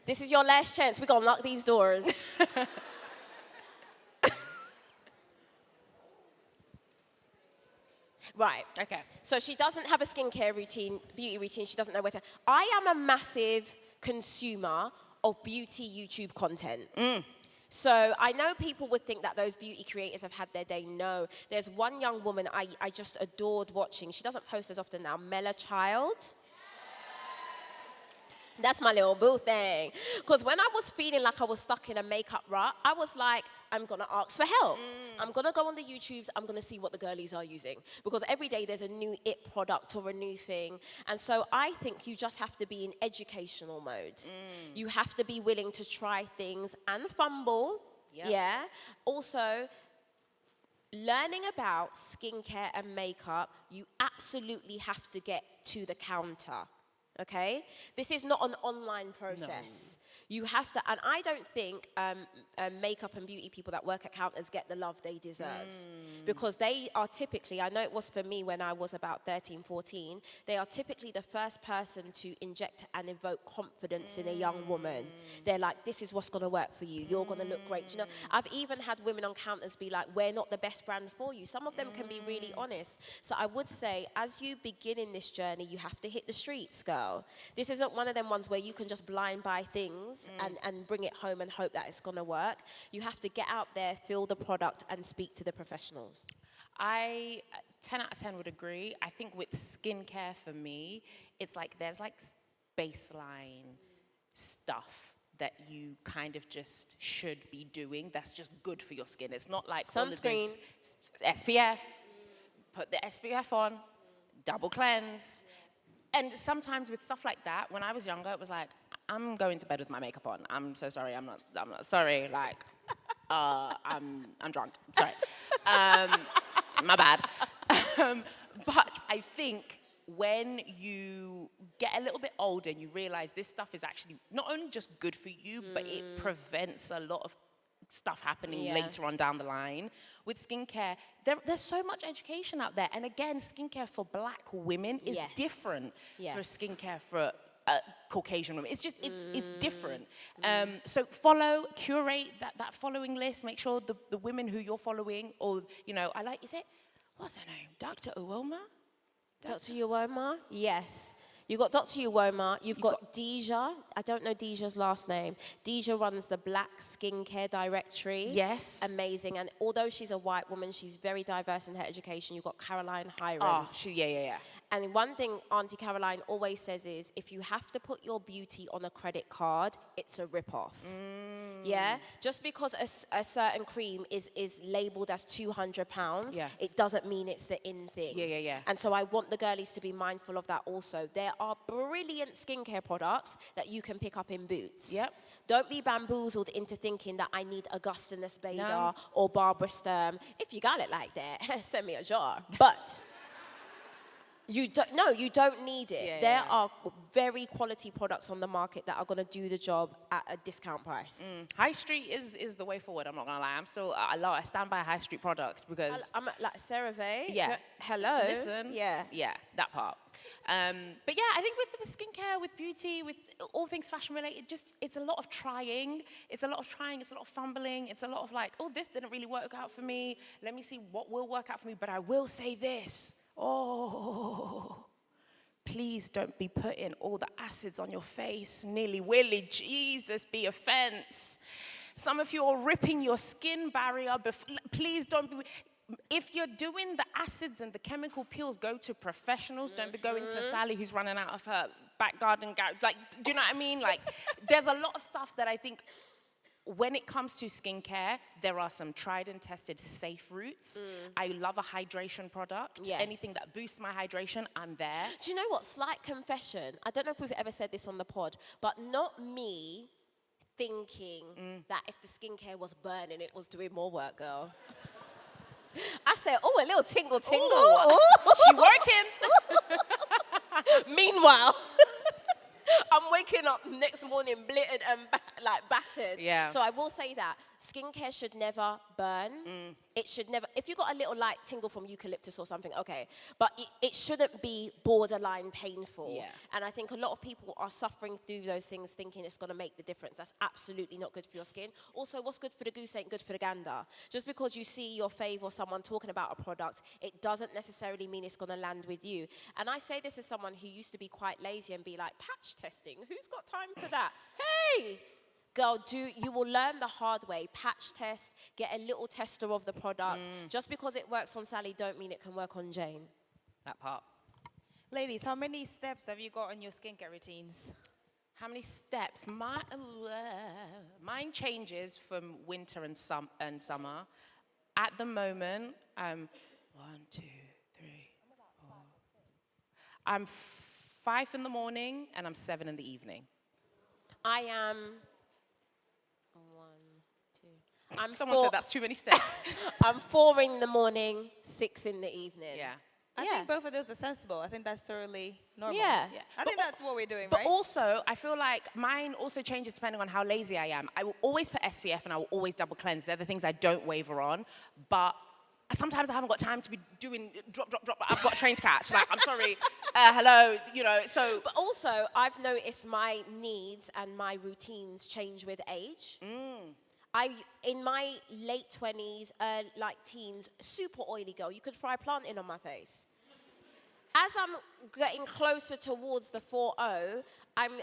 This is your last chance. We're gonna lock these doors. Right. Okay. So she doesn't have a skincare routine, beauty routine. She doesn't know where to. I am a massive consumer of beauty YouTube content. So I know people would think that those beauty creators have had their day. No. There's one young woman I just adored watching. She doesn't post as often now. Mela Child. That's my little boo thing. Because when I was feeling like I was stuck in a makeup rut, I was like, I'm going to ask for help. I'm going to go on the YouTubes. I'm going to see what the girlies are using. Because every day there's a new it product or a new thing. And so I think you just have to be in educational mode. You have to be willing to try things and fumble. Yep. Yeah. Also, learning about skincare and makeup, you absolutely have to get to the counter. Okay? This is not an online process. You have to, and I don't think makeup and beauty people that work at counters get the love they deserve. Because they are typically, I know it was for me when I was about 13, 14, they are typically the first person to inject and evoke confidence in a young woman. They're like, this is what's going to work for you. You're going to look great. You know, I've even had women on counters be like, we're not the best brand for you. Some of them can be really honest. So I would say, as you begin in this journey, you have to hit the streets, girl. This isn't one of them ones where you can just blind buy things and bring it home and hope that it's going to work. You have to get out there, feel the product, and speak to the professionals. I 10 out of 10 would agree. I think with skincare for me, it's like there's like baseline stuff that you kind of just should be doing that's just good for your skin. It's not like all of this Sunscreen. SPF, put the SPF on, double cleanse. And sometimes with stuff like that, when I was younger, it was like, I'm going to bed with my makeup on. I'm so sorry. I'm not sorry. Like, I'm drunk. Sorry. My bad. But I think when you get a little bit older and you realize this stuff is actually not only just good for you, but it prevents a lot of stuff happening later on down the line. With skincare, there's so much education out there. And again, skincare for black women is different for skincare for Caucasian women. It's just, it's different. So follow, curate that following list. Make sure the women who you're following, or, you know, I like, is it, what's her name? Dr. Uwoma? Dr. Uwoma? Yes. You've got Dr. Uwoma, you've got Deja. I don't know Deja's last name. Deja runs the Black Skincare Directory. Yes. Amazing. And although she's a white woman, she's very diverse in her education. You've got Caroline Hirons. Oh, yeah. And one thing Auntie Caroline always says is, if you have to put your beauty on a credit card, it's a rip-off. Yeah? Just because a certain cream is labeled as £200, it doesn't mean it's the in thing. Yeah. And so I want the girlies to be mindful of that also. There are brilliant skincare products that you can pick up in Boots. Yep. Don't be bamboozled into thinking that I need Augustinus Bader No. or Barbara Sturm. If you got it like that, send me a jar. But You don't need it. Yeah, There yeah. are very quality products on the market that are going to do the job at a discount price. High street is the way forward. I'm not gonna lie. I stand by high street products because I'm like Sarel. yeah. Hello. Listen. Yeah. Yeah, that part. But yeah, I think with skincare, with beauty, with all things fashion related, just it's a lot of trying. It's a lot of trying. It's a lot of fumbling. It's a lot of like, oh, this didn't really work out for me. Let me see what will work out for me. But I will say this. Oh, please don't be putting all the acids on your face, nilly-willy. Jesus, be offense. Some of you are ripping your skin barrier. Please don't be. If you're doing the acids and the chemical peels, go to professionals. Don't be going to Sally who's running out of her back garden. Like, do you know what I mean? Like, there's a lot of stuff that I think when it comes to skincare, there are some tried and tested safe routes. I love a hydration product. Yes. Anything that boosts my hydration, I'm there. Do you know what? Slight confession. I don't know if we've ever said this on the pod, but not me thinking that if the skincare was burning, it was doing more work, girl. I said, oh, a little tingle. She working. Meanwhile, I'm waking up next morning blittered and battered. Yeah. So I will say that skincare should never burn. It should never, if you got a little light tingle from eucalyptus or something, okay. But it shouldn't be borderline painful. Yeah. And I think a lot of people are suffering through those things thinking it's going to make the difference. That's absolutely not good for your skin. Also, what's good for the goose ain't good for the gander. Just because you see your fave or someone talking about a product, it doesn't necessarily mean it's going to land with you. And I say this as someone who used to be quite lazy and be like, patch testing, who's got time for that? Hey! Girl, you will learn the hard way. Patch test, get a little tester of the product. Just because it works on Sally don't mean it can work on Jane. That part. Ladies, how many steps have you got on your skincare routines? How many steps? Mine changes from winter and summer. At the moment, I'm 1, 2, 3, 4. I'm 5 in the morning and I'm 7 in the evening. I am 1, 2. Someone said that's too many steps. I'm 4 in the morning, 6 in the evening. Yeah. I think both of those are sensible. I think that's thoroughly normal. Yeah. I think that's what we're doing, But right? also, I feel like mine also changes depending on how lazy I am. I will always put SPF and I will always double cleanse. They're the things I don't waver on. But sometimes I haven't got time to be doing drop. I've got a train to catch. Like, I'm sorry. Hello, so. But also, I've noticed my needs and my routines change with age. In my late 20s, like teens, super oily girl. You could fry plantain on my face. As I'm getting closer towards the 4-0,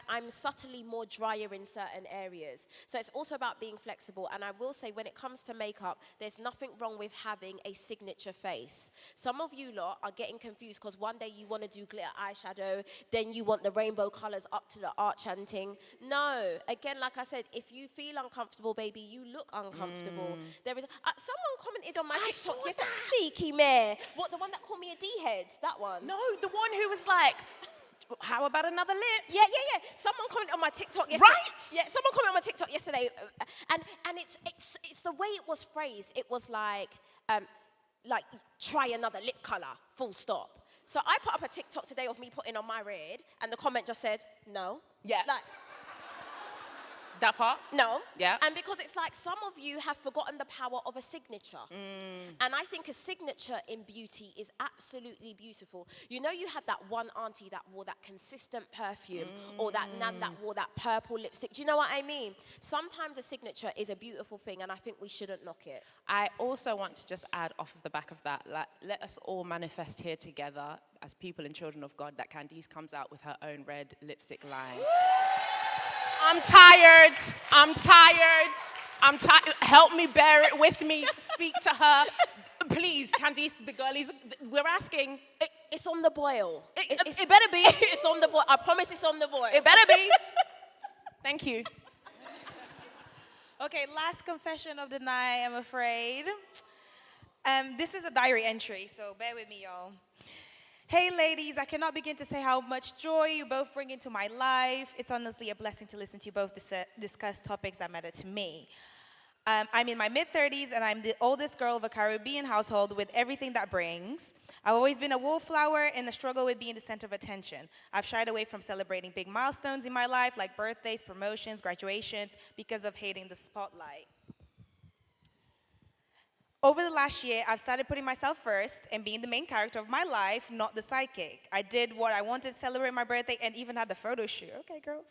I'm subtly more drier in certain areas. So it's also about being flexible. And I will say, when it comes to makeup, there's nothing wrong with having a signature face. Some of you lot are getting confused because one day you want to do glitter eyeshadow, then you want the rainbow colors up to the arch and ting. No. Again, like I said, if you feel uncomfortable, baby, you look uncomfortable. There is someone commented on my TikTok yesterday. Cheeky mare. What, the one that called me a D-head? That one? No, the one who was like, how about another lip? Yeah. Someone commented on my TikTok yesterday. Right? Yeah, someone commented on my TikTok yesterday, and it's the way it was phrased. It was like try another lip color. Full stop. So I put up a TikTok today of me putting on my red, and the comment just said no. Yeah. Like, That part? no. Yeah. And because it's like some of you have forgotten the power of a signature. And I think a signature in beauty is absolutely beautiful. You know, you had that one auntie that wore that consistent perfume or that nan that wore that purple lipstick. Do you know what I mean? Sometimes a signature is a beautiful thing, and I think we shouldn't knock it. I also want to just add off of the back of that, let us all manifest here together as people and children of God that Candice comes out with her own red lipstick line. I'm tired. Help me, bear it with me. Speak to her. Please, Candice, the girlies, we're asking. It's on the boil. It better be. It's on the boil. I promise it's on the boil. It better be. Thank you. Okay, last confession of the night, I'm afraid. This is a diary entry, so bear with me, y'all. Hey, ladies, I cannot begin to say how much joy you both bring into my life. It's honestly a blessing to listen to you both discuss topics that matter to me. I'm in my mid-30s, and I'm the oldest girl of a Caribbean household with everything that brings. I've always been a wallflower in the struggle with being the center of attention. I've shied away from celebrating big milestones in my life, like birthdays, promotions, graduations, because of hating the spotlight. Over the last year, I've started putting myself first and being the main character of my life, not the sidekick. I did what I wanted to celebrate my birthday and even had the photo shoot. Okay, girl.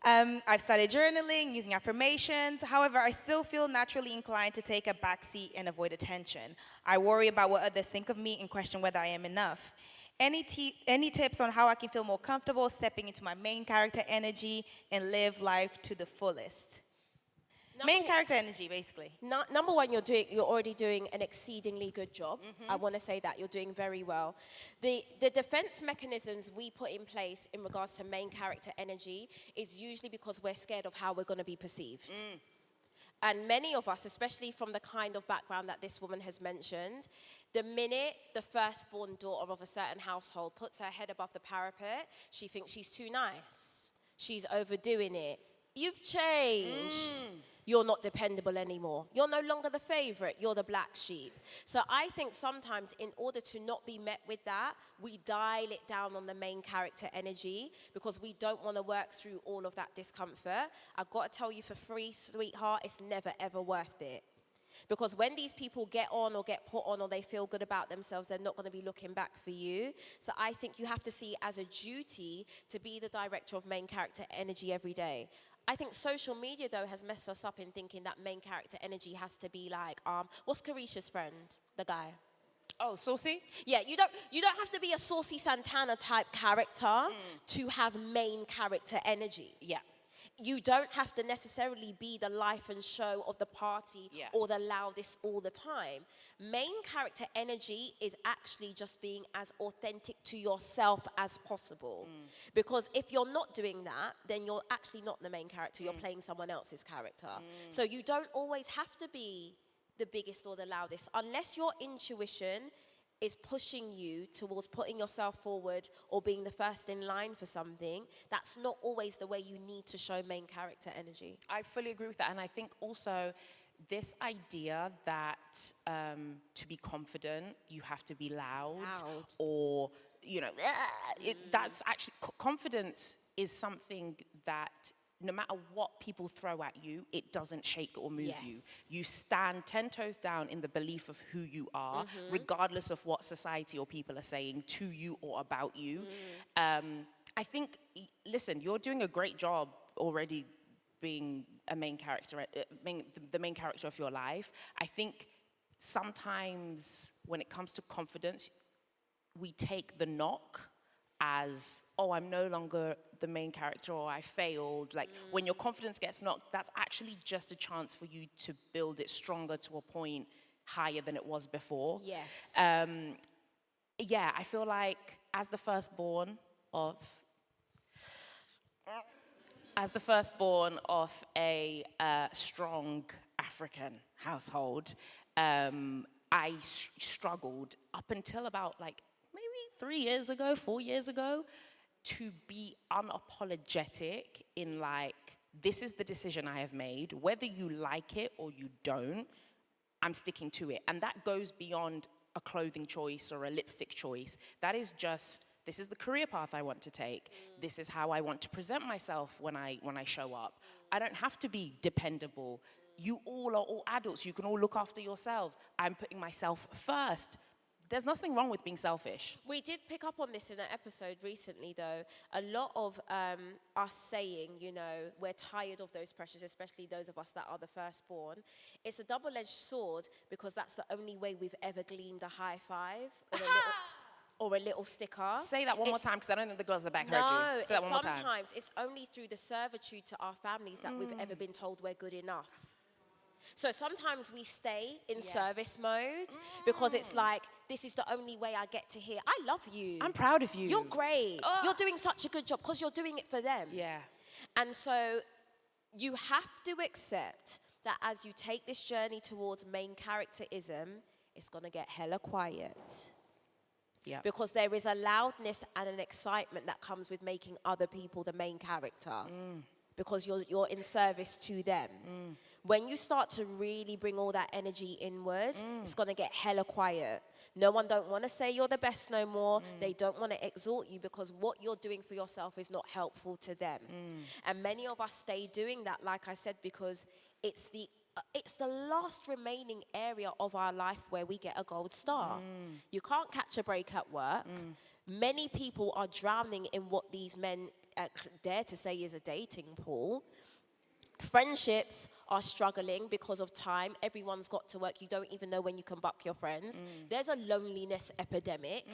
I've started journaling, using affirmations. However, I still feel naturally inclined to take a backseat and avoid attention. I worry about what others think of me and question whether I am enough. Any tips on how I can feel more comfortable stepping into my main character energy and live life to the fullest? Main character energy, basically. Number one, you're already doing an exceedingly good job. I want to say that you're doing very well. The defense mechanisms we put in place in regards to main character energy is usually because we're scared of how we're going to be perceived. And many of us, especially from the kind of background that this woman has mentioned, the minute the firstborn daughter of a certain household puts her head above the parapet, she thinks she's too nice. She's overdoing it. You've changed. You're not dependable anymore. You're no longer the favorite. You're the black sheep. So I think sometimes in order to not be met with that, we dial it down on the main character energy because we don't want to work through all of that discomfort. I've got to tell you for free, sweetheart, it's never, ever worth it. Because when these people get on or get put on or they feel good about themselves, they're not going to be looking back for you. So I think you have to see it as a duty to be the director of main character energy every day. I think social media, though, has messed us up in thinking that main character energy has to be like, what's Carisha's friend? The guy. Oh, saucy? Yeah, you don't have to be a saucy Santana type character to have main character energy. Yeah. You don't have to necessarily be the life and show of the party or the loudest all the time. Main character energy is actually just being as authentic to yourself as possible. Because if you're not doing that, then you're actually not the main character. You're playing someone else's character. So you don't always have to be the biggest or the loudest. Unless your intuition is pushing you towards putting yourself forward or being the first in line for something, that's not always the way you need to show main character energy. I fully agree with that. And I think also this idea that to be confident, you have to be loud. Or, that's actually, confidence is something that no matter what people throw at you, it doesn't shake or move you. You stand 10 toes down in the belief of who you are, regardless of what society or people are saying to you or about you. I think, listen, you're doing a great job already being a main character, being the main character of your life. I think sometimes when it comes to confidence, we take the knock as, oh, I'm no longer the main character or I failed. Like when your confidence gets knocked, that's actually just a chance for you to build it stronger to a point higher than it was before. Yes. I feel like as the firstborn of a strong African household, I struggled up until about like maybe 3 years ago, 4 years ago, to be unapologetic in like, this is the decision I have made. Whether you like it or you don't, I'm sticking to it. And that goes beyond a clothing choice or a lipstick choice. That is just, this is the career path I want to take. This is how I want to present myself when I show up. I don't have to be dependable. You all are all adults. You can all look after yourselves. I'm putting myself first. There's nothing wrong with being selfish. We did pick up on this in an episode recently, though. A lot of us saying, we're tired of those pressures, especially those of us that are the firstborn. It's a double-edged sword because that's the only way we've ever gleaned a high five or a little sticker. Say that one more time because I don't think the girls in the back heard you. Say that one more time. Sometimes it's only through the servitude to our families that we've ever been told we're good enough. So sometimes we stay in service mode because it's like, this is the only way I get to hear, I love you. I'm proud of you. You're great. You're doing such a good job because you're doing it for them. Yeah. And so you have to accept that as you take this journey towards main characterism, it's going to get hella quiet. Yeah. Because there is a loudness and an excitement that comes with making other people the main character. Because you're in service to them. When you start to really bring all that energy inward, it's going to get hella quiet. No one don't want to say you're the best no more. They don't want to exhort you because what you're doing for yourself is not helpful to them. And many of us stay doing that, like I said, because it's the last remaining area of our life where we get a gold star. You can't catch a break at work. Many people are drowning in what these men dare to say is a dating pool. Friendships are struggling because of time. Everyone's got to work. You don't even know when you can buck your friends. There's a loneliness epidemic.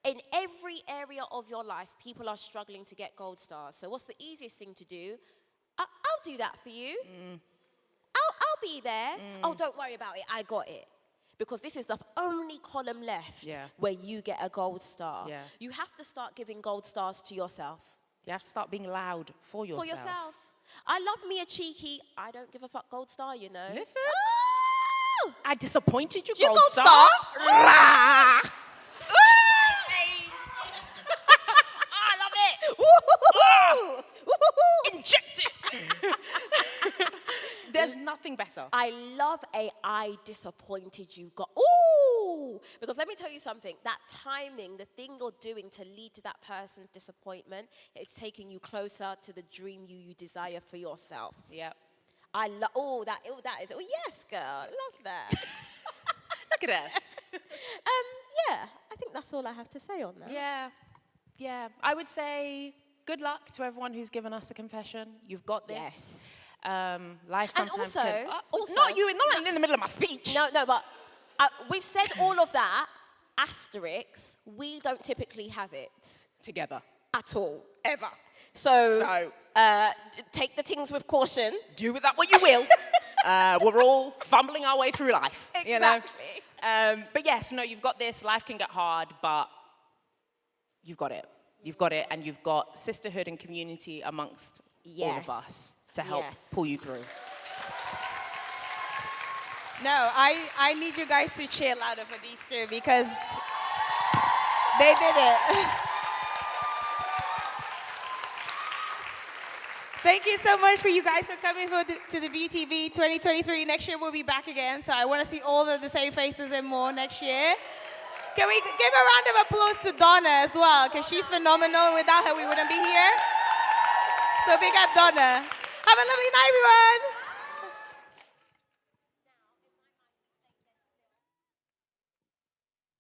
In every area of your life, people are struggling to get gold stars. So what's the easiest thing to do? I'll do that for you. I'll be there. Oh, don't worry about it. I got it. Because this is the only column left where you get a gold star. You have to start giving gold stars to yourself. You have to start being loud for yourself. For yourself. I love me a cheeky, I don't give a fuck gold star, you know. Listen. Oh! I disappointed you, You gold gold star. I love it. Woo-hoo-hoo. Woo-hoo-hoo. Inject it. There's nothing better. I love I disappointed you. Ooh! Because let me tell you something. That timing, the thing you're doing to lead to that person's disappointment, it's taking you closer to the dream you desire for yourself. Yep. I love, that is, yes, girl. Love that. Look at us. Yeah, I think that's all I have to say on that. Yeah. I would say good luck to everyone who's given us a confession. You've got this. Yes. Life sometimes can... also, not in the middle of my speech. No, but we've said all of that, asterisk, we don't typically have it. Together. At all. Ever. So take the things with caution. Do with that what you will. We're all fumbling our way through life. Exactly. You know? But yes, no, you've got this. Life can get hard, but you've got it. You've got it, and you've got sisterhood and community amongst all of us to help pull you through. No, I need you guys to cheer louder for these two because they did it. Thank you so much for you guys for coming to the BTV 2023. Next year we'll be back again, so I want to see all of the same faces and more next year. Can we give a round of applause to Donna as well, because she's phenomenal. Without her, we wouldn't be here. So big up Donna. Have a lovely night, everyone.